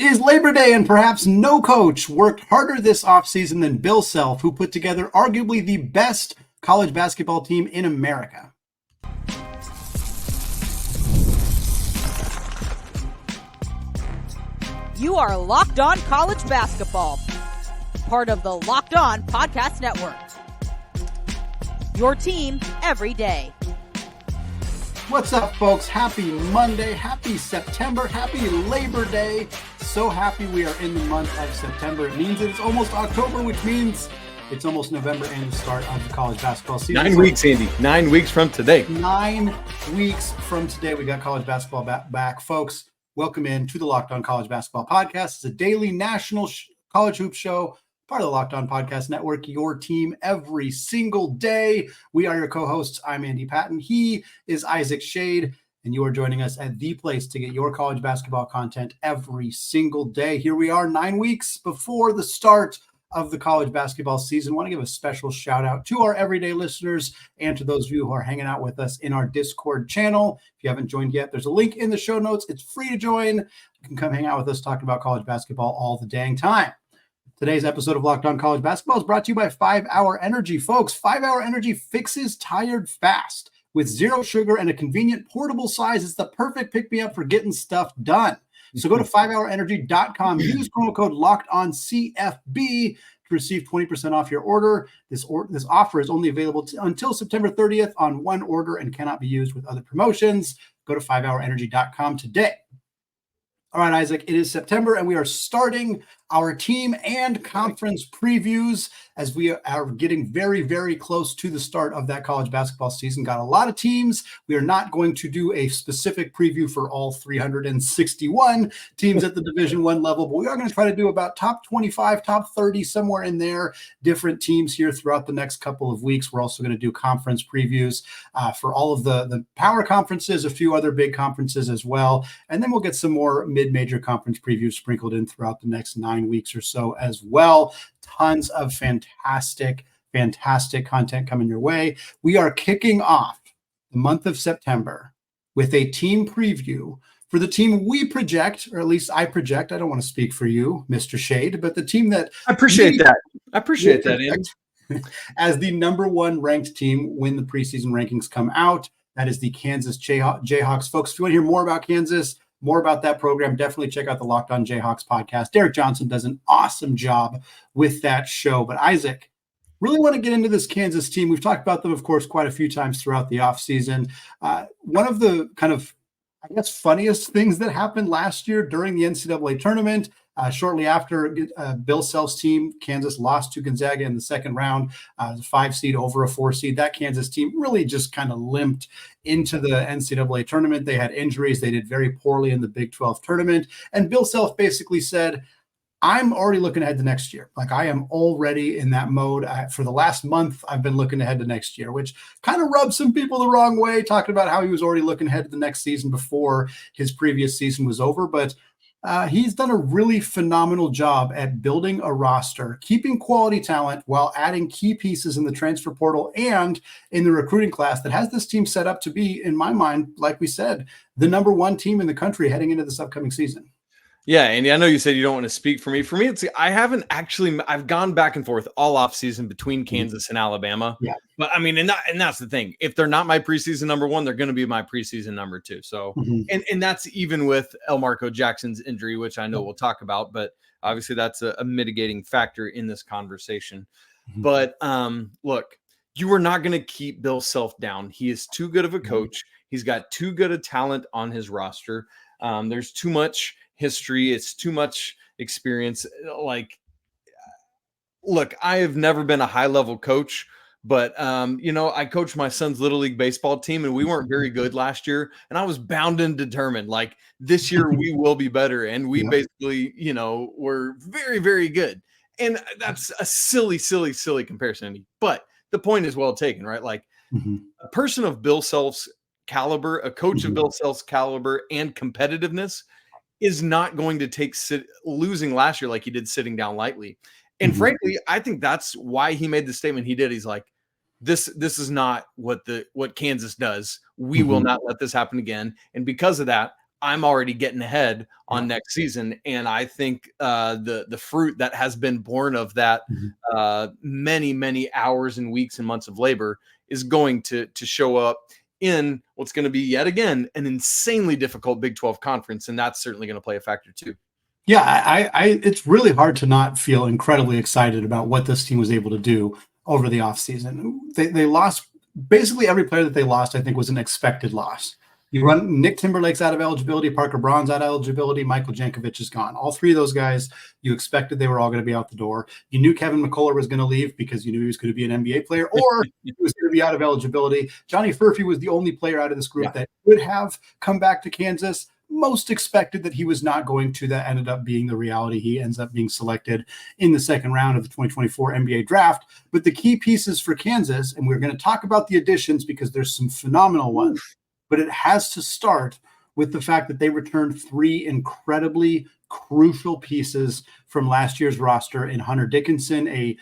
is Labor Day, and perhaps no coach worked harder this offseason than Bill Self, who put together arguably the best college basketball team in America. You are Locked On College Basketball, part of the Locked On Podcast Network. Your team every day. What's up, folks? Happy Monday, happy September, happy Labor Day. So happy we are in the month of September. It means that it's almost October, which means it's almost November and the start of the college basketball season. 9 weeks, Andy. 9 weeks from today. 9 weeks from today, we got college basketball back. Folks, welcome in to the Locked On College Basketball Podcast. It's a daily national college hoop show, part of the Locked On Podcast Network, your team every single day. We are your co-hosts. I'm Andy Patton. He is Isaac Shade, and you are joining us at the place to get your college basketball content every single day. Here we are 9 weeks before the start of the college basketball season. I want to give a special shout out to our everyday listeners and to those of you who are hanging out with us in our Discord channel. If you haven't joined yet, there's a link in the show notes. It's free to join. You can come hang out with us talking about college basketball all the dang time. Today's episode of Locked On College Basketball is brought to you by 5 Hour Energy. Folks, 5 Hour Energy fixes tired fast. With zero sugar and a convenient portable size, it's the perfect pick-me-up for getting stuff done. So go to 5hourenergy.com. Use promo code LOCKEDONCFB to receive 20% off your order. This offer is only available until September 30th on one order and cannot be used with other promotions. Go to 5hourenergy.com today. All right, Isaac, it is September, and we are starting our team and conference previews as we are getting very, very close to the start of that college basketball season. Got a lot of teams. We are not going to do a specific preview for all 361 teams at the Division I level, but we are going to try to do about top 25, top 30, somewhere in there, different teams here throughout the next couple of weeks. We're also going to do conference previews for all of the power conferences, a few other big conferences as well, and then we'll get some more mid-major conference previews sprinkled in throughout the next 9 weeks or so as well. Tons of fantastic content coming your way. We are kicking off the month of September with a team preview for the team we project, or at least I project. I don't want to speak for you, Mr. Shade, but the team that I appreciate that, Andy. As the number one ranked team when the preseason rankings come out. That is the Kansas Jayhawks. Folks, if you want to hear more about Kansas, more about that program, definitely check out the Locked On Jayhawks podcast. Derek Johnson does an awesome job with that show. But Isaac, really want to get into this Kansas team. We've talked about them, of course, quite a few times throughout the offseason. One of the kind of, I guess, funniest things that happened last year during the NCAA tournament, shortly after Bill Self's team, Kansas lost to Gonzaga in the second round, the 5 seed over a 4 seed. That Kansas team really just kind of limped into the NCAA tournament. They had injuries. They did very poorly in the Big 12 tournament. And Bill Self basically said, I'm already looking ahead to next year. Like, I am already in that mode. For the last month, I've been looking ahead to next year, which kind of rubbed some people the wrong way, talking about how he was already looking ahead to the next season before his previous season was over. But he's done a really phenomenal job at building a roster, keeping quality talent while adding key pieces in the transfer portal and in the recruiting class that has this team set up to be, in my mind, like we said, the number one team in the country heading into this upcoming season. Yeah, Andy, I know you said you don't want to speak for me. For me, I've gone back and forth all offseason between Kansas and Alabama. Yeah. But I mean, and that's the thing. If they're not my preseason number one, they're going to be my preseason number two. So, and that's even with El Marco Jackson's injury, which I know we'll talk about, but obviously that's a mitigating factor in this conversation. But look, you are not going to keep Bill Self down. He is too good of a coach. He's got too good a talent on his roster. There's too much history. It's too much experience. Like, look, I have never been a high level coach, but I coached my son's little league baseball team and we weren't very good last year. And I was bound and determined, like, this year we will be better. And we basically, were very, very good. And that's a silly comparison. But the point is well taken, right? Like, a person of Bill Self's caliber, a coach of Bill Self's caliber and competitiveness is not going to take losing last year like he did sitting down lightly. And frankly, I think that's why he made the statement he did. He's like, this is not what Kansas does. We will not let this happen again. And because of that, I'm already getting ahead on next season. And I think the fruit that has been born of that many, many hours and weeks and months of labor is going to show up in what's going to be yet again an insanely difficult Big 12 conference. And that's certainly going to play a factor too. Yeah, it's really hard to not feel incredibly excited about what this team was able to do over the offseason. They lost basically every player that they lost, I think, was an expected loss. You run Nick Timberlake's out of eligibility, Parker Braun's out of eligibility, Michael Jankovic is gone. All three of those guys, you expected they were all going to be out the door. You knew Kevin McCullough was going to leave because you knew he was going to be an NBA player, or he was going to be out of eligibility. Johnny Furphy was the only player out of this group that would have come back to Kansas. Most expected that he was not going to. That ended up being the reality. He ends up being selected in the second round of the 2024 NBA draft. But the key pieces for Kansas, and we're going to talk about the additions because there's some phenomenal ones, but it has to start with the fact that they returned three incredibly crucial pieces from last year's roster in Hunter Dickinson, a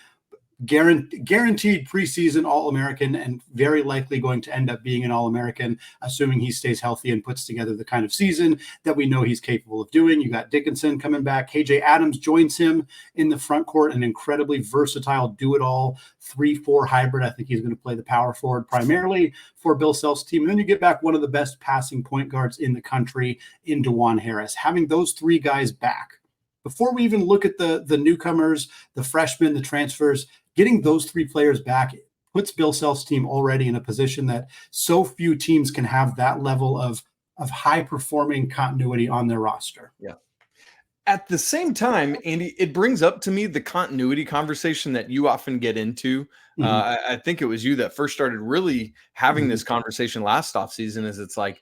guaranteed preseason All-American and very likely going to end up being an All-American, assuming he stays healthy and puts together the kind of season that we know he's capable of doing. You got Dickinson coming back. KJ Adams joins him in the front court, an incredibly versatile do-it-all 3-4 hybrid. I think he's going to play the power forward primarily for Bill Self's team. And then you get back one of the best passing point guards in the country in DaJuan Harris. Having those three guys back, before we even look at the newcomers, the freshmen, the transfers, getting those three players back puts Bill Self's team already in a position that so few teams can have that level of high-performing continuity on their roster. Yeah. At the same time, Andy, it brings up to me the continuity conversation that you often get into. I think it was you that first started really having this conversation last offseason. Is it's like,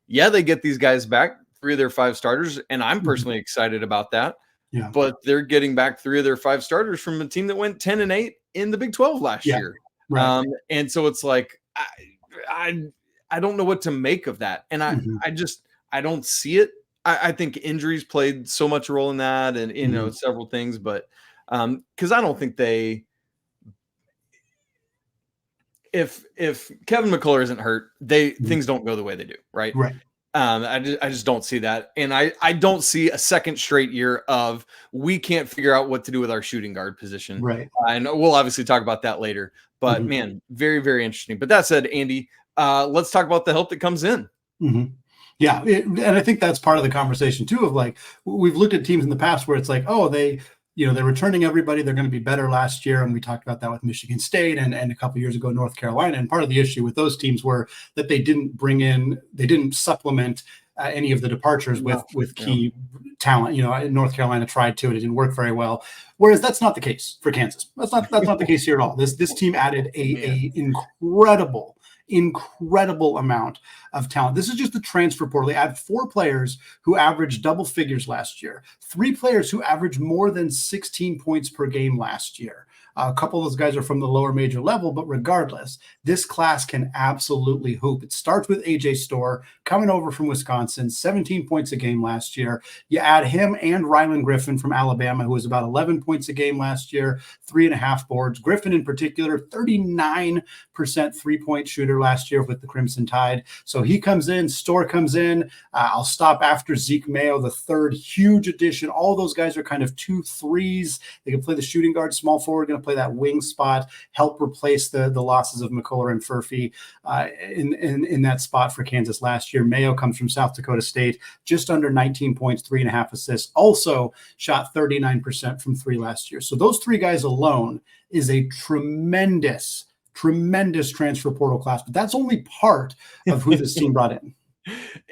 yeah, they get these guys back, 3 of their 5 starters, and I'm personally excited about that. Yeah. But they're getting back 3 of their 5 starters from a team that went 10-8 in the Big 12 last year. Right. And so it's like, I don't know what to make of that. And I don't see it. I think injuries played so much role in that, and, you know, several things, but because I don't think if Kevin McCullough isn't hurt, things don't go the way they do. Right. I just don't see that. And I don't see a second straight year of we can't figure out what to do with our shooting guard position. Right. And we'll obviously talk about that later. But man, very, very interesting. But that said, Andy, let's talk about the help that comes in. Yeah. And I think that's part of the conversation too, of like, we've looked at teams in the past where it's like, oh, they're returning everybody. They're going to be better last year. And we talked about that with Michigan State and a couple of years ago, North Carolina. And part of the issue with those teams were that they didn't supplement any of the departures with key talent. You know, North Carolina tried to, and it didn't work very well. Whereas that's not the case for Kansas. That's not the case here at all. This team added a incredible amount of talent. This is just the transfer portal. They add 4 players who averaged double figures last year, 3 players who averaged more than 16 points per game last year. A couple of those guys are from the lower major level, but regardless, this class can absolutely hoop. It starts with AJ Storr coming over from Wisconsin, 17 points a game last year. You add him and Rylan Griffin from Alabama, who was about 11 points a game last year, 3.5 boards. Griffin in particular, 39% three-point shooter last year with the Crimson Tide. So he comes in, Storr comes in. I'll stop after Zeke Mayo, the third huge addition. All those guys are kind of 2-3s. They can play the shooting guard, small forward, going to play that wing spot, help replace the losses of McCullough and Furphy in that spot for Kansas last year. Mayo comes from South Dakota State, just under 19 points, 3.5 assists, also shot 39% from 3 last year. So those 3 guys alone is a tremendous transfer portal class, but that's only part of who this team brought in.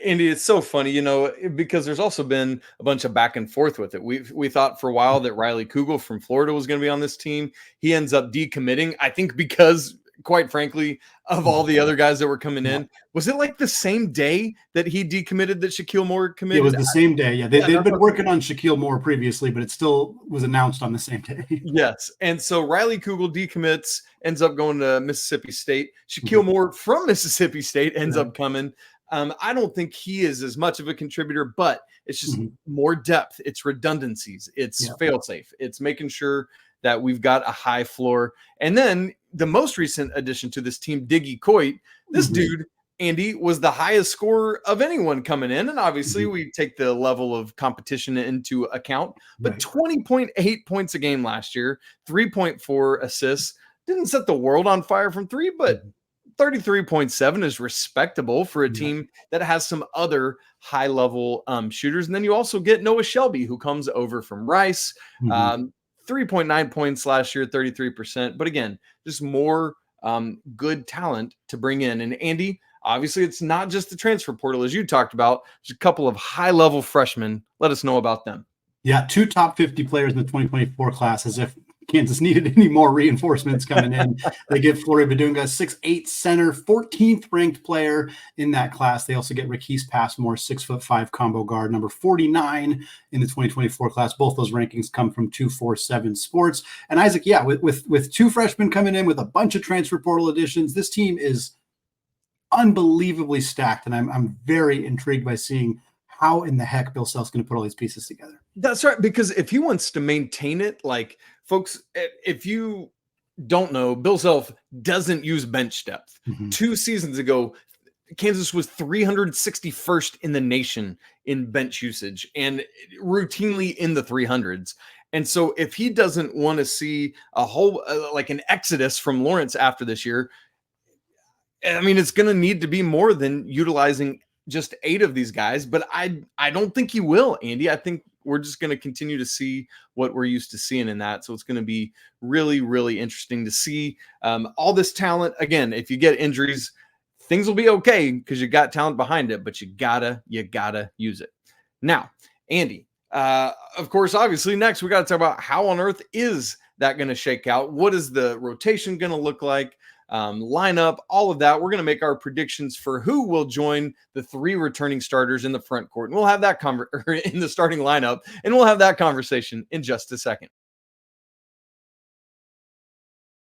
Andy, it's so funny, you know, because there's also been a bunch of back and forth with it. We thought for a while that Riley Kugel from Florida was going to be on this team. He ends up decommitting, I think, because, quite frankly, of all the other guys that were coming in. Was it like the same day that he decommitted that Shaquille Moore committed? It was the same day. Yeah, they'd been working on Shaquille Moore previously, but it still was announced on the same day. Yes. And so Riley Kugel decommits, ends up going to Mississippi State. Shaquille Moore from Mississippi State ends up coming. I don't think he is as much of a contributor, but it's just more depth. It's redundancies. It's fail-safe. It's making sure that we've got a high floor. And then the most recent addition to this team, Diggy Coit, this dude Andy, was the highest scorer of anyone coming in. And obviously we take the level of competition into account, but 20.8 points a game last year, 3.4 assists, didn't set the world on fire from three, but 33.7 is respectable for a team that has some other high level shooters. And then you also get Noah Shelby, who comes over from Rice, 3.9 points last year, 33%. But again, just more good talent to bring in. And Andy, obviously it's not just the transfer portal, as you talked about. There's a couple of high level freshmen. Let us know about them. Yeah, 2 top 50 players in the 2024 class, as if Kansas needed any more reinforcements coming in. They get Flory Bidunga, 6'8" center, 14th ranked player in that class. They also get Rakease Passmore, 6'5" combo guard, number 49 in the 2024 class. Both those rankings come from 247 Sports. And Isaac, yeah, with 2 freshmen coming in with a bunch of transfer portal additions, this team is unbelievably stacked. And I'm very intrigued by seeing how in the heck Bill Self's going to put all these pieces together. That's right, because if he wants to maintain it, like, folks, if you don't know, Bill Self doesn't use bench depth. 2 seasons ago, Kansas was 361st in the nation in bench usage and routinely in the 300s. And so if he doesn't want to see a whole, like an exodus from Lawrence after this year, I mean, it's going to need to be more than utilizing just 8 of these guys, but I don't think he will, Andy. I think we're just going to continue to see what we're used to seeing in that. So it's going to be really, really interesting to see all this talent. Again, if you get injuries, things will be okay because you got talent behind it, but you gotta use it. Now, Andy, of course, obviously next we got to talk about how on earth is that going to shake out? What is the rotation going to look like? Lineup, all of that. We're going to make our predictions for who will join the 3 returning starters in the front court. And we'll have that in the starting lineup, and we'll have that conversation in just a second.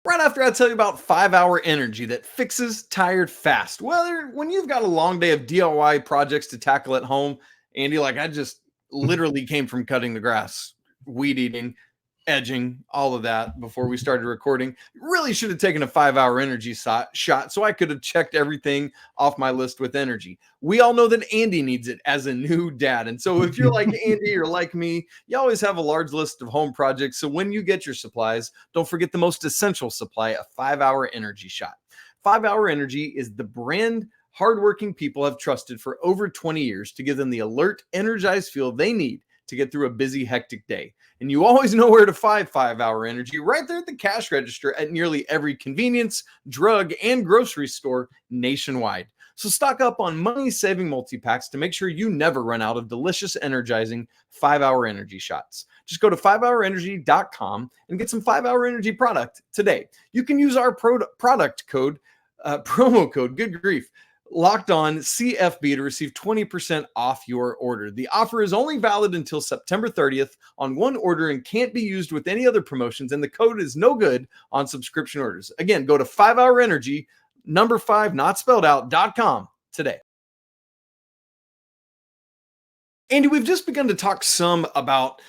Right after I tell you about 5-hour energy that fixes tired fast. Well, when you've got a long day of DIY projects to tackle at home, Andy, like I just literally came from cutting the grass, weed eating, edging, all of that before we started recording. Really should have taken a 5-hour energy shot so I could have checked everything off my list with energy. We all know that Andy needs it as a new dad. And so if you're like Andy or like me, you always have a large list of home projects. So when you get your supplies, don't forget the most essential supply, a 5-hour energy shot. 5-hour energy is the brand hardworking people have trusted for over 20 years to give them the alert, energized feel they need to get through a busy, hectic day. And you always know where to find 5-hour energy, right there at the cash register at nearly every convenience, drug, and grocery store nationwide. So stock up on money-saving multi-packs to make sure you never run out of delicious, energizing 5-hour energy shots. Just go to 5hourenergy.com and get some 5-hour energy product today. You can use our product code, promo code, good grief, Locked On CFB to receive 20% off your order. The offer is only valid until September 30th on one order and can't be used with any other promotions, and the code is no good on subscription orders. Again, go to 5-Hour Energy, number 5, not spelled out, .com today. Andy, we've just begun to talk some about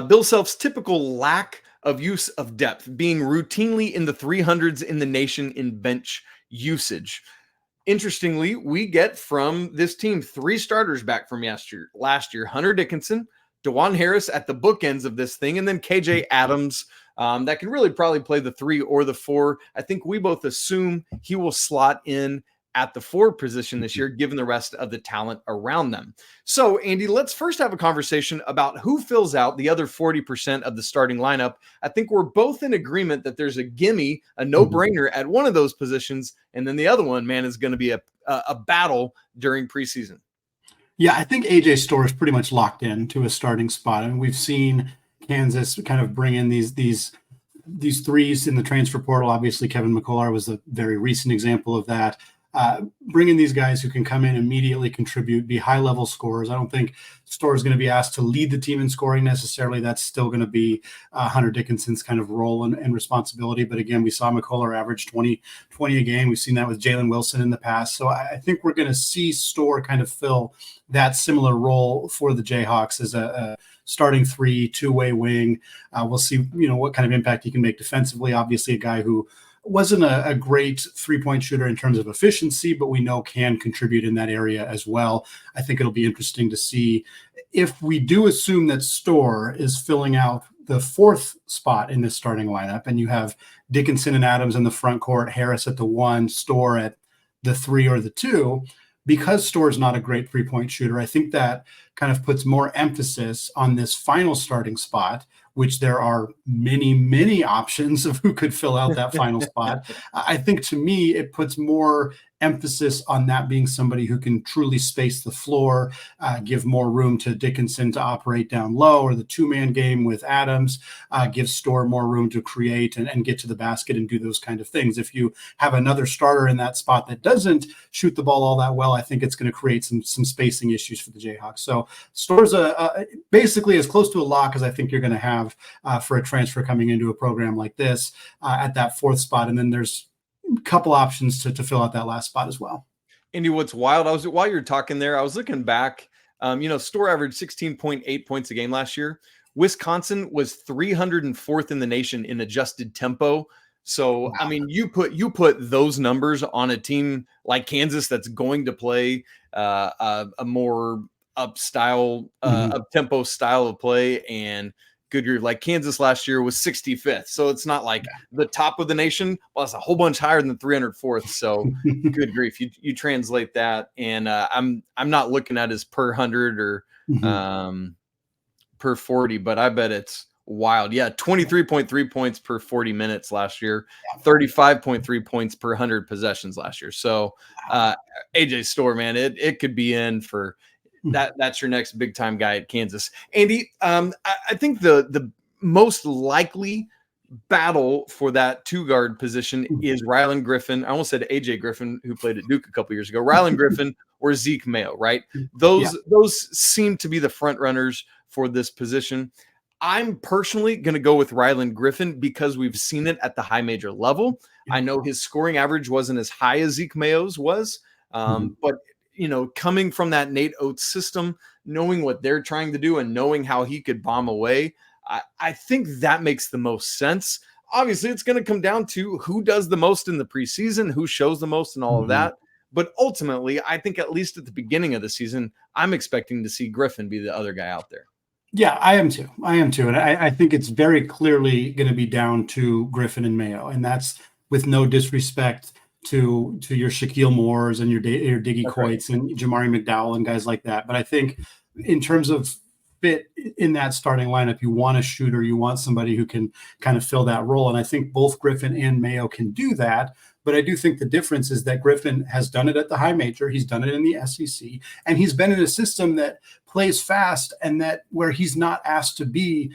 Bill Self's typical lack of use of depth, being routinely in the 300s in the nation in bench usage. Interestingly, we get from this team 3 starters back from last year, Hunter Dickinson, DaJuan Harris at the bookends of this thing, and then KJ Adams that can really probably play the 3 or the 4. I think we both assume he will slot in at the 4 position this year, given the rest of the talent around them. So, Andy, let's first have a conversation about who fills out the other 40% of the starting lineup. I think we're both in agreement that there's a gimme, a no-brainer at one of those positions, and then the other one, man, is going to be a battle during preseason. Yeah, I think AJ Storr is pretty much locked in to a starting spot. I mean, we've seen Kansas kind of bring in these threes in the transfer portal. Obviously, Kevin McCullar was a very recent example of that. Bringing these guys who can come in, immediately contribute, be high-level scorers. I don't think Storr is going to be asked to lead the team in scoring necessarily. That's still going to be Hunter Dickinson's kind of role and responsibility. But again, we saw McCullar average 20 a game. We've seen that with Jalen Wilson in the past. So I think we're going to see Storr kind of fill that similar role for the Jayhawks as a starting 3, two-way wing. We'll see, what kind of impact he can make defensively. Obviously, a guy who wasn't a great three-point shooter in terms of efficiency, but we know can contribute in that area as well. I think it'll be interesting to see if we do assume that Storr is filling out the fourth spot in this starting lineup, and you have Dickinson and Adams in the front court, Harris at the 1, Storr at the 3 or the 2. Because Storr is not a great three-point shooter, I think that kind of puts more emphasis on this final starting spot, which there are many, many options of who could fill out that final spot. I think to me, it puts more emphasis on that being somebody who can truly space the floor, give more room to Dickinson to operate down low, or the two-man game with Adams, give Storr more room to create and get to the basket and do those kind of things. If you have another starter in that spot that doesn't shoot the ball all that well, I think it's going to create some spacing issues for the Jayhawks. So Storr's basically as close to a lock as I think you're going to have for a transfer coming into a program like this at that fourth spot. And then there's a couple options to fill out that last spot as well. Andy, what's wild, while you're talking there, I was looking back, Storr averaged 16.8 points a game last year. Wisconsin was 304th in the nation in adjusted tempo. So, wow. I mean, you put those numbers on a team like Kansas that's going to play a more up tempo style of play, and good grief, like Kansas last year was 65th. So it's not like the top of the nation. Well, it's a whole bunch higher than 304th. So good grief. You translate that. And I'm not looking at as per 100 or per 40, but I bet it's wild. Yeah. 23.3 points per 40 minutes last year, 35.3 points per 100 possessions last year. So AJ Storr, man, it could be in for that's your next big time guy at Kansas. Andy, I think the most likely battle for that two guard position is Rylan Griffin. I almost said AJ Griffin, who played at Duke a couple years ago. Rylan Griffin or Zeke Mayo, right? Those seem to be the front runners for this position. I'm personally going to go with Rylan Griffin because we've seen it at the high major level. I know his scoring average wasn't as high as Zeke Mayo's was, but coming from that Nate Oates system, knowing what they're trying to do and knowing how he could bomb away, I think that makes the most sense. Obviously, it's going to come down to who does the most in the preseason, who shows the most and all of that. But ultimately, I think at least at the beginning of the season, I'm expecting to see Griffin be the other guy out there. Yeah, I am too. And I think it's very clearly going to be down to Griffin and Mayo. And that's with no disrespect to your Shaquille Moores and your Diggy Coits and Jamari McDowell and guys like that. But I think in terms of fit in that starting lineup, you want a shooter, you want somebody who can kind of fill that role. And I think both Griffin and Mayo can do that. But I do think the difference is that Griffin has done it at the high major. He's done it in the SEC, and he's been in a system that plays fast and that where he's not asked to be,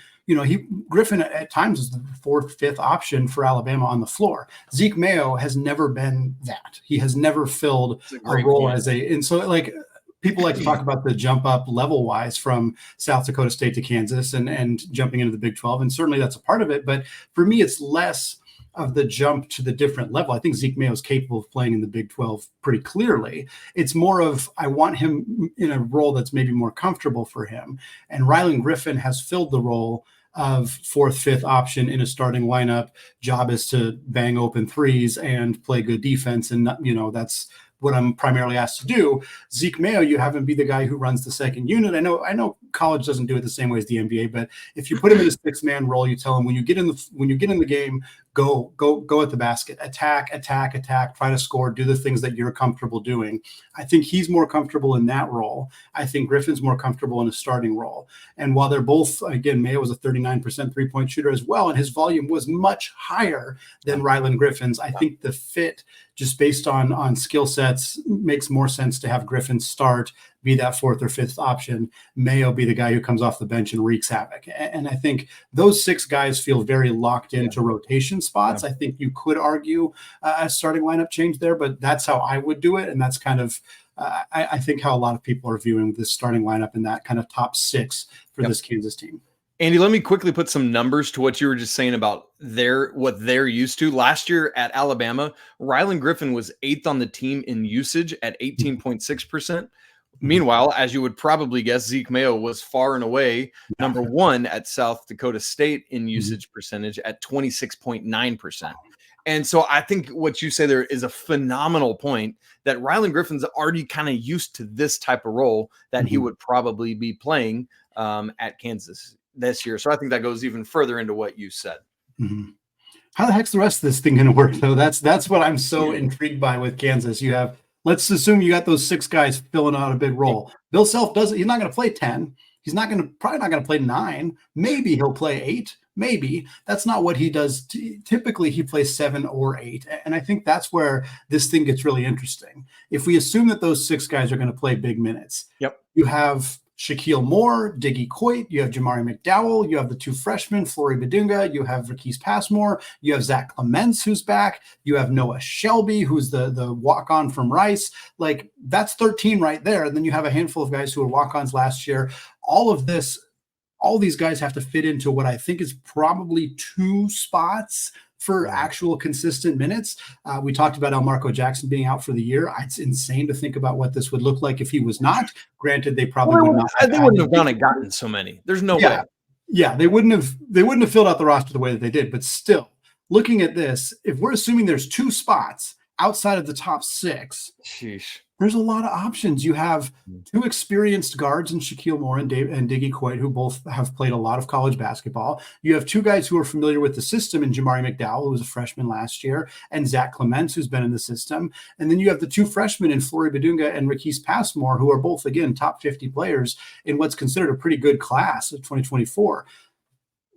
Griffin at times is the fourth, fifth option for Alabama on the floor. Zeke Mayo has never been that. He has never filled a role and so like people like to talk about the jump up level wise from South Dakota State to Kansas and jumping into the Big 12. And certainly that's a part of it. But for me, it's less of the jump to the different level. I think Zeke Mayo is capable of playing in the Big 12 pretty clearly. It's more of, I want him in a role that's maybe more comfortable for him. And Rylan Griffin has filled the role of fourth, fifth option in a starting lineup. Job is to bang open threes and play good defense. And, that's what I'm primarily asked to do. Zeke Mayo, you have him be the guy who runs the second unit. I know college doesn't do it the same way as the NBA, but if you put him in a six-man role, you tell him when you get in the game, go at the basket, attack, try to score, do the things that you're comfortable doing. I think he's more comfortable in that role. I think Griffin's more comfortable in a starting role. And while they're both, again, Mayo was a 39% three-point shooter as well, and his volume was much higher than Rylan Griffin's, I think the fit just based on skill sets makes more sense to have Griffin start, be that fourth or fifth option, Mayo be the guy who comes off the bench and wreaks havoc. And I think those six guys feel very locked into rotation spots. I think you could argue a starting lineup change there, but that's how I would do it. And that's kind of, I think, how a lot of people are viewing this starting lineup in that kind of top six for this Kansas team. Andy, let me quickly put some numbers to what you were just saying about what they're used to. Last year at Alabama, Rylan Griffin was 8th on the team in usage at 18.6%. Meanwhile, as you would probably guess, Zeke Mayo was far and away number 1 at South Dakota State in usage percentage at 26.9%. And so I think what you say there is a phenomenal point, that Rylan Griffin's already kind of used to this type of role that he would probably be playing at Kansas this year. So I think that goes even further into what you said. How the heck's the rest of this thing going to work, though? That's what I'm so intrigued by with Kansas. You have, let's assume you got those 6 guys filling out a big role. Bill Self he's not going to play 10. He's probably not going to play 9. Maybe he'll play 8. Maybe. That's not what he does. Typically, he plays 7 or 8. And I think that's where this thing gets really interesting. If we assume that those 6 guys are going to play big minutes, you have Shaquille Moore, Diggy Coit, you have Jamari McDowell, you have the 2 freshmen, Flory Bidunga, you have Rakease Passmore, you have Zach Clements, who's back, you have Noah Shelby, who's the walk-on from Rice. Like, that's 13 right there. And then you have a handful of guys who were walk-ons last year. All these guys have to fit into what I think is probably 2 spots for actual consistent minutes. We talked about Elmarko Jackson being out for the year. It's insane to think about what this would look like if he was not. Granted, they probably would not. They wouldn't have gone and gotten so many. There's no way. Yeah, they wouldn't have filled out the roster the way that they did. But still, looking at this, if we're assuming there's 2 spots outside of the top 6, there's a lot of options. You have 2 experienced guards in Shaquille Moore and Diggy Coit, who both have played a lot of college basketball. You have 2 guys who are familiar with the system in Jamari McDowell, who was a freshman last year, and Zach Clements, who's been in the system. And then you have the 2 freshmen in Flory Bidunga and Rakease Passmore, who are both, again, top 50 players in what's considered a pretty good class of 2024.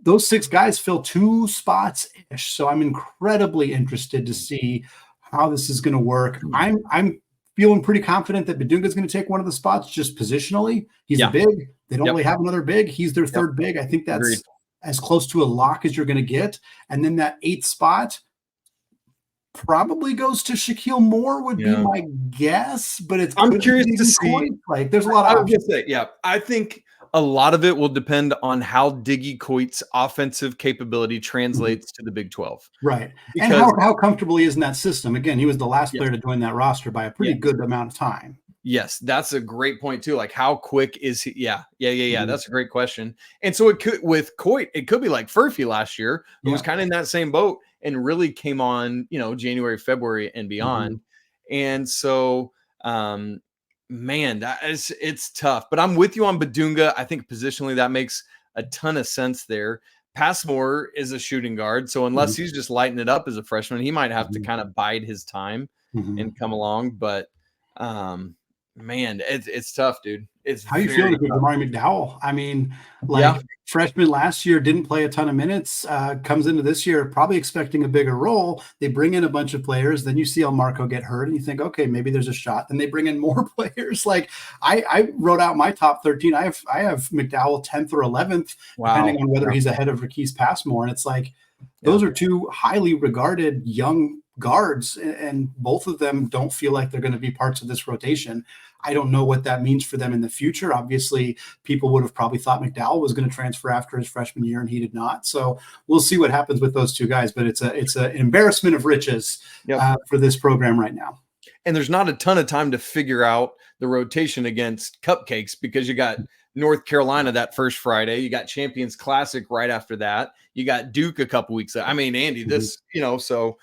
Those 6 guys fill 2 spots-ish. So I'm incredibly interested to see how this is going to work. I'm feeling pretty confident that Bidunga is going to take one of the spots just positionally. He's a big. They don't really have another big. He's their 3rd big. I think that's as close to a lock as you're going to get. And then that 8th spot probably goes to Shaquille Moore would be my guess. But I'm curious to see. Like, there's a lot of options. I think a lot of it will depend on how Diggy Coit's offensive capability translates to the Big 12. Right. Because, and how comfortable he is in that system. Again, he was the last player to join that roster by a pretty good amount of time. Yes, that's a great point too. Like, how quick is he? Yeah. That's a great question. And so it could, with Coit, it could be like Furphy last year, who was kind of in that same boat and really came on, January, February and beyond. And so, man, it's tough, but I'm with you on Bidunga. I think positionally that makes a ton of sense there. Passmore is a shooting guard, so unless he's just lighting it up as a freshman, he might have to kind of bide his time and come along. But man, it's tough, dude. It's how you feeling with Jamari McDowell? I mean, freshman last year didn't play a ton of minutes. Comes into this year probably expecting a bigger role. They bring in a bunch of players. Then you see Elmarko get hurt, and you think, okay, maybe there's a shot. Then they bring in more players. Like I wrote out my top 13. I have McDowell 10th or 11th, depending on whether he's ahead of Rakease Passmore. And it's like those are 2 highly regarded young guards, and both of them don't feel like they're going to be parts of this rotation. I don't know what that means for them in the future. Obviously, people would have probably thought McDowell was going to transfer after his freshman year, and he did not. So we'll see what happens with those 2 guys. But it's an embarrassment of riches for this program right now. And there's not a ton of time to figure out the rotation against cupcakes, because you got North Carolina that first Friday. You got Champions Classic right after that. You got Duke a couple weeks. I mean, Andy, this, so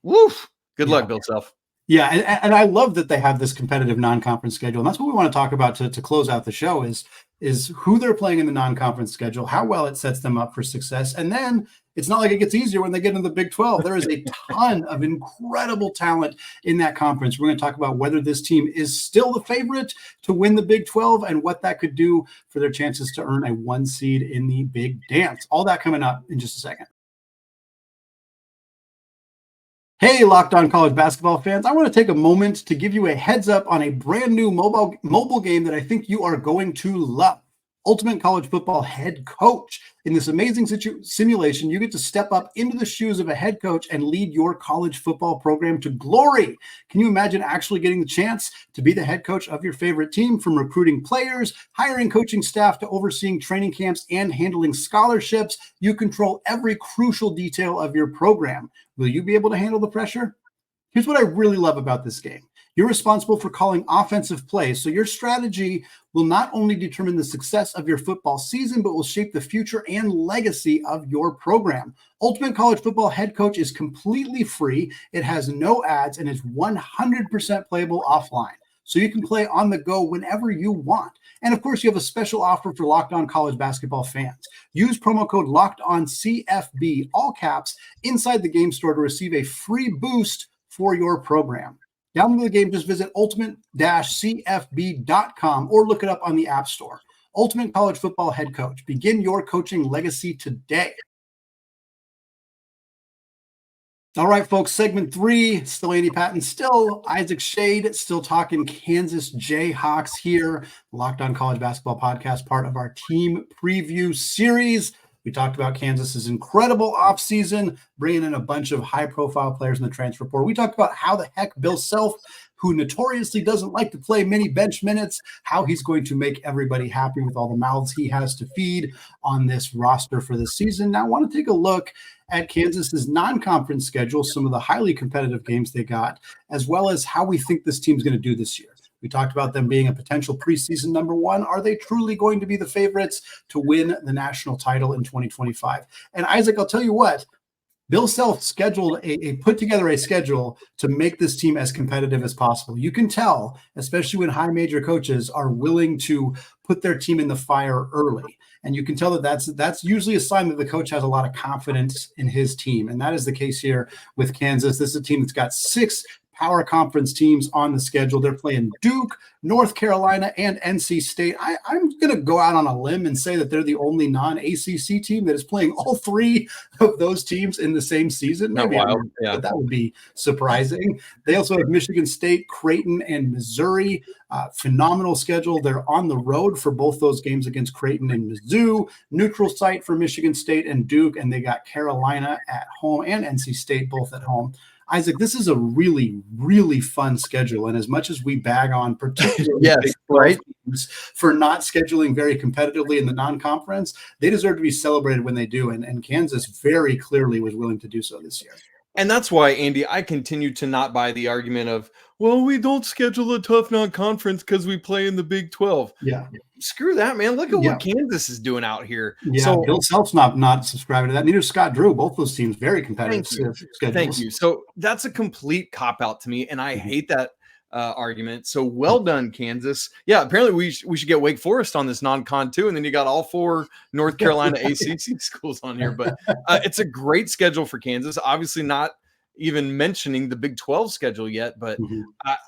woof. Good luck, Bill Self. Yeah, and I love that they have this competitive non-conference schedule. And that's what we want to talk about to close out the show is who they're playing in the non-conference schedule, how well it sets them up for success. And then it's not like it gets easier when they get into the Big 12. There is a ton of incredible talent in that conference. We're going to talk about whether this team is still the favorite to win the Big 12 and what that could do for their chances to earn a 1 seed in the Big Dance. All that coming up in just a second. Hey, Locked On College Basketball fans, I want to take a moment to give you a heads up on a brand new mobile game that I think you are going to love. Ultimate College Football Head Coach. In this amazing simulation, you get to step up into the shoes of a head coach and lead your college football program to glory. Can you imagine actually getting the chance to be the head coach of your favorite team, from recruiting players, hiring coaching staff, to overseeing training camps and handling scholarships? You control every crucial detail of your program. Will you be able to handle the pressure? Here's what I really love about this game. You're responsible for calling offensive plays, so your strategy will not only determine the success of your football season, but will shape the future and legacy of your program. Ultimate College Football Head Coach is completely free. It has no ads and is 100% playable offline, so you can play on the go whenever you want. And of course, you have a special offer for Locked On College Basketball fans. Use promo code LOCKEDONCFB, all caps, inside the game store to receive a free boost for your program. Download the game, just visit ultimate-cfb.com or look it up on the App Store. Ultimate College Football Head Coach. Begin your coaching legacy today. All right, folks, segment 3, still Andy Patton, still Isaac Shade, still talking Kansas Jayhawks here. Locked On College Basketball Podcast, part of our team preview series. We talked about Kansas's incredible offseason, bringing in a bunch of high-profile players in the transfer portal. We talked about how the heck Bill Self, who notoriously doesn't like to play many bench minutes, how he's going to make everybody happy with all the mouths he has to feed on this roster for this season. Now, I want to take a look at Kansas's non-conference schedule, some of the highly competitive games they got, as well as how we think this team's going to do this year. We talked about them being a potential preseason number 1. Are they truly going to be the favorites to win the national title in 2025? And Isaac, I'll tell you what, Bill Self scheduled put together a schedule to make this team as competitive as possible. You can tell, especially when high major coaches are willing to put their team in the fire early. And you can tell that that's usually a sign that the coach has a lot of confidence in his team. And that is the case here with Kansas. This is a team that's got 6 power conference teams on the schedule. They're playing Duke, North Carolina, and NC State. I'm going to go out on a limb and say that they're the only non-ACC team that is playing all 3 of those teams in the same season. Maybe but that would be surprising. They also have Michigan State, Creighton, and Missouri. Phenomenal schedule. They're on the road for both those games against Creighton and Mizzou. Neutral site for Michigan State and Duke, and they got Carolina at home and NC State both at home. Isaac, this is a really, really fun schedule. And as much as we bag on particularly teams for not scheduling very competitively in the non-conference, they deserve to be celebrated when they do. And Kansas very clearly was willing to do so this year. And that's why, Andy, I continue to not buy the argument of, well, we don't schedule a tough non-conference because we play in the Big 12. Yeah. Screw that, man. Look at what Kansas is doing out here. Yeah, so Bill Self's not subscribing to that. Neither Scott Drew. Both those teams very competitive schedules. Thank you. So that's a complete cop-out to me, and I hate that argument. So well done, Kansas. Yeah, apparently we should get Wake Forest on this non-con too, and then you got all 4 North Carolina ACC schools on here. But it's a great schedule for Kansas. Obviously not even mentioning the Big 12 schedule yet, but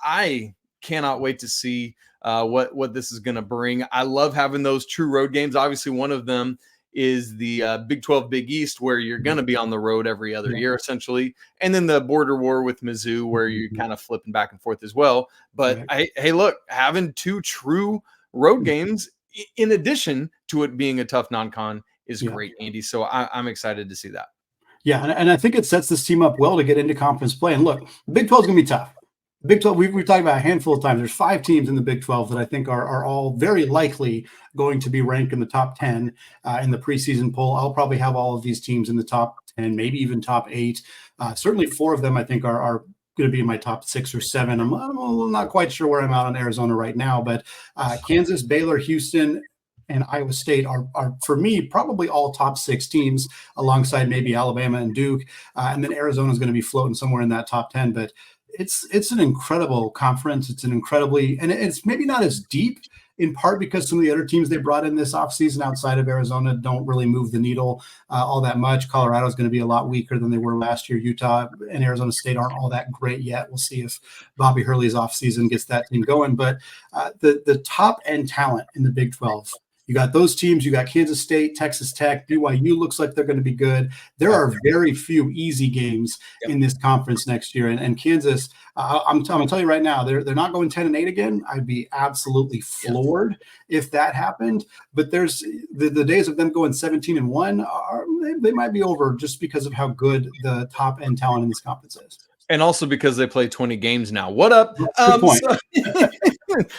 I cannot wait to see what this is going to bring. I love having those true road games. Obviously, one of them is the Big 12 Big East, where you're going to be on the road every other year, essentially. And then the border war with Mizzou, where you're kind of flipping back and forth as well. But hey, look, having 2 true road games in addition to it being a tough non-con is great, Andy. So I'm excited to see that. Yeah, and I think it sets this team up well to get into conference play. And look, the Big 12 is going to be tough. Big 12, we've talked about a handful of times. There's 5 teams in the Big 12 that I think are all very likely going to be ranked in the top 10 in the preseason poll. I'll probably have all of these teams in the top 10, maybe even top 8. Certainly 4 of them I think are going to be in my top 6 or 7. I'm not quite sure where I'm at on Arizona right now, but Kansas, Baylor, Houston, and Iowa State are for me probably all top 6 teams, alongside maybe Alabama and Duke, and then Arizona is going to be floating somewhere in that top 10. But it's an incredible conference. It's it's maybe not as deep, in part because some of the other teams they brought in this offseason outside of Arizona don't really move the needle all that much. Colorado is going to be a lot weaker than they were last year. Utah and Arizona State aren't all that great yet. We'll see if Bobby Hurley's offseason gets that team going. But the top end talent in the Big 12, you got those teams. You got Kansas State, Texas Tech, BYU looks like they're going to be good. There are very few easy games in this conference next year. And Kansas, I'm going to tell you right now, they're not going 10-8 again. I'd be absolutely floored if that happened. But there's the days of them going 17-1 they might be over, just because of how good the top end talent in this conference is. And also because they play 20 games now. What up? Good point.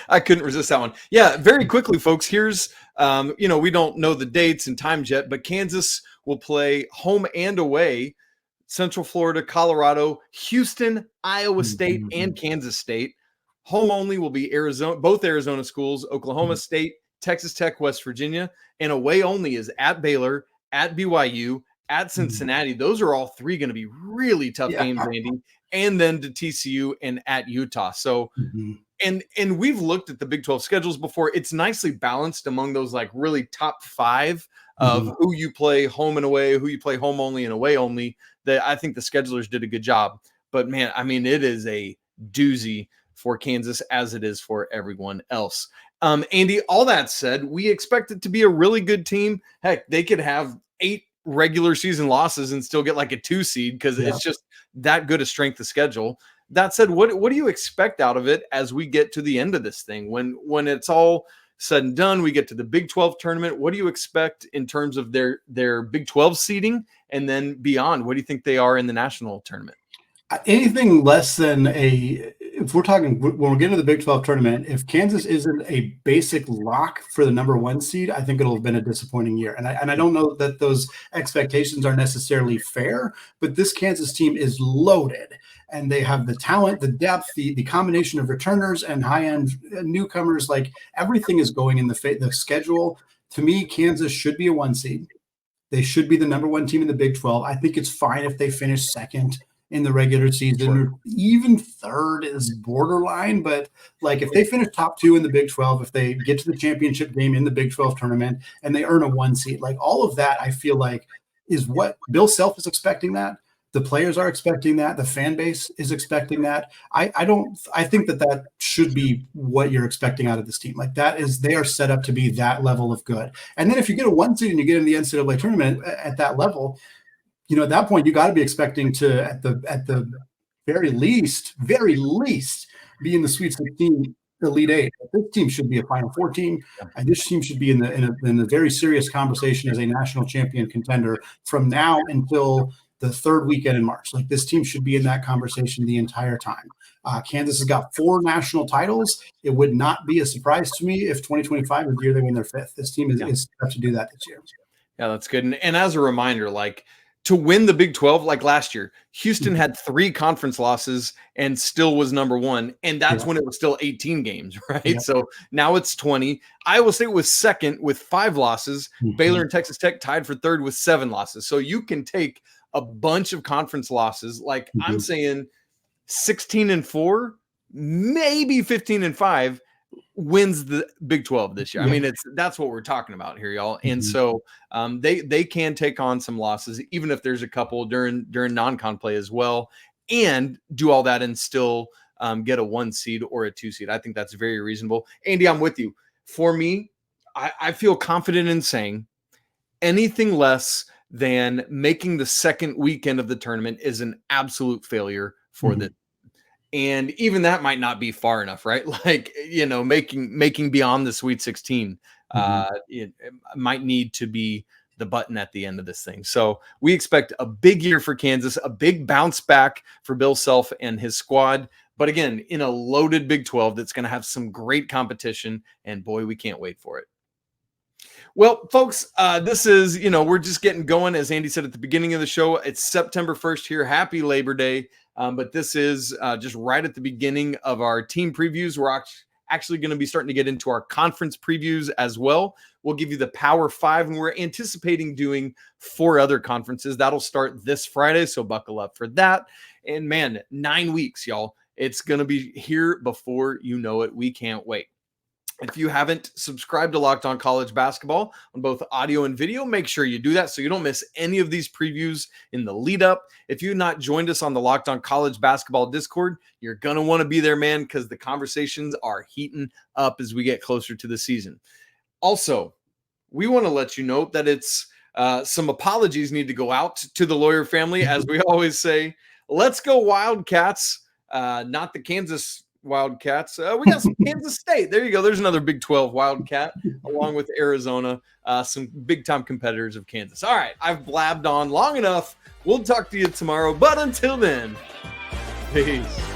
I couldn't resist that one. Yeah, very quickly, folks. Here's, we don't know the dates and times yet, but Kansas will play home and away, Central Florida, Colorado, Houston, Iowa State, and Kansas State. Home only will be Arizona, both Arizona schools, Oklahoma State, Texas Tech, West Virginia, and away only is at Baylor, at BYU, at Cincinnati. Those are all three going to be really tough games, Andy, and then to TCU and at Utah. So, and we've looked at the Big 12 schedules before. It's nicely balanced among those like really top five of who you play home and away, who you play home only and away only. That I think the schedulers did a good job. But man, I mean, it is a doozy for Kansas as it is for everyone else. Andy, all that said, we expect it to be a really good team. Heck, they could have 8 regular season losses and still get like a 2 seed because it's just that good a strength of schedule. That said, what do you expect out of it as we get to the end of this thing? When it's all said and done, we get to the Big 12 tournament. What do you expect in terms of their Big 12 seeding? And then beyond, what do you think they are in the national tournament? Anything less than if we're talking, when we're getting to the Big 12 tournament, if Kansas isn't a basic lock for the number 1 seed, I think it'll have been a disappointing year. And I don't know that those expectations are necessarily fair, but this Kansas team is loaded and they have the talent, the depth, the combination of returners and high-end newcomers. Like everything is going in the schedule. To me, Kansas should be a 1 seed. They should be the number 1 team in the Big 12. I think it's fine if they finish second in the regular season, or even third is borderline. But like if they finish top 2 in the Big 12, if they get to the championship game in the Big 12 tournament and they earn a 1 seed, like all of that, I feel like is what Bill Self is expecting. That the players are expecting, that the fan base is expecting that. I think that should be what you're expecting out of this team. Like they are set up to be that level of good. And then if you get a 1 seed and you get in the NCAA tournament at that level, at that point, you got to be expecting to, at the very least, be in the Sweet 16, Elite 8. This team should be a Final Four team, and this team should be in a very serious conversation as a national champion contender from now until the 3rd weekend in March. Like this team should be in that conversation the entire time. Kansas has got 4 national titles. It would not be a surprise to me if 2025 is the year they win their 5th. This team is set up to do that this year. Yeah, that's good. And as a reminder, like, to win the Big 12, like last year, Houston had 3 conference losses and still was number 1. And that's when it was still 18 games, right? Yeah. So now it's 20. Iowa State was second with 5 losses. Baylor and Texas Tech tied for 3rd with 7 losses. So you can take a bunch of conference losses. Like I'm saying 16-4, maybe 15-5 wins the Big 12 this year. I mean, that's what we're talking about here, y'all. And so they can take on some losses, even if there's a couple during non-con play as well, and do all that and still get a 1 seed or a 2 seed. I think that's very reasonable. Andy, I'm with you. For me, I feel confident in saying anything less than making the 2nd weekend of the tournament is an absolute failure for the. And even that might not be far enough, right? Like, making beyond the Sweet 16, it might need to be the button at the end of this thing. So we expect a big year for Kansas, a big bounce back for Bill Self and his squad. But again, in a loaded Big 12 that's going to have some great competition. And boy, we can't wait for it. Well, folks, this is, we're just getting going. As Andy said at the beginning of the show, it's September 1st here. Happy Labor Day. But this is just right at the beginning of our team previews. We're actually going to be starting to get into our conference previews as well. We'll give you the Power 5, and we're anticipating doing 4 other conferences. That'll start this Friday, so buckle up for that. And man, 9 weeks, y'all. It's going to be here before you know it. We can't wait. If you haven't subscribed to Locked On College Basketball on both audio and video, make sure you do that so you don't miss any of these previews in the lead up. If you've not joined us on the Locked On College Basketball Discord, you're going to want to be there, man, because the conversations are heating up as we get closer to the season. Also, we want to let you know that it's some apologies need to go out to the Lawyer family. As we always say, let's go Wildcats, not the Kansas Wildcats. We got some Kansas State. There you go. There's another Big 12 Wildcat along with Arizona, some big-time competitors of Kansas. All right, I've blabbed on long enough. We'll talk to you tomorrow, but until then, peace.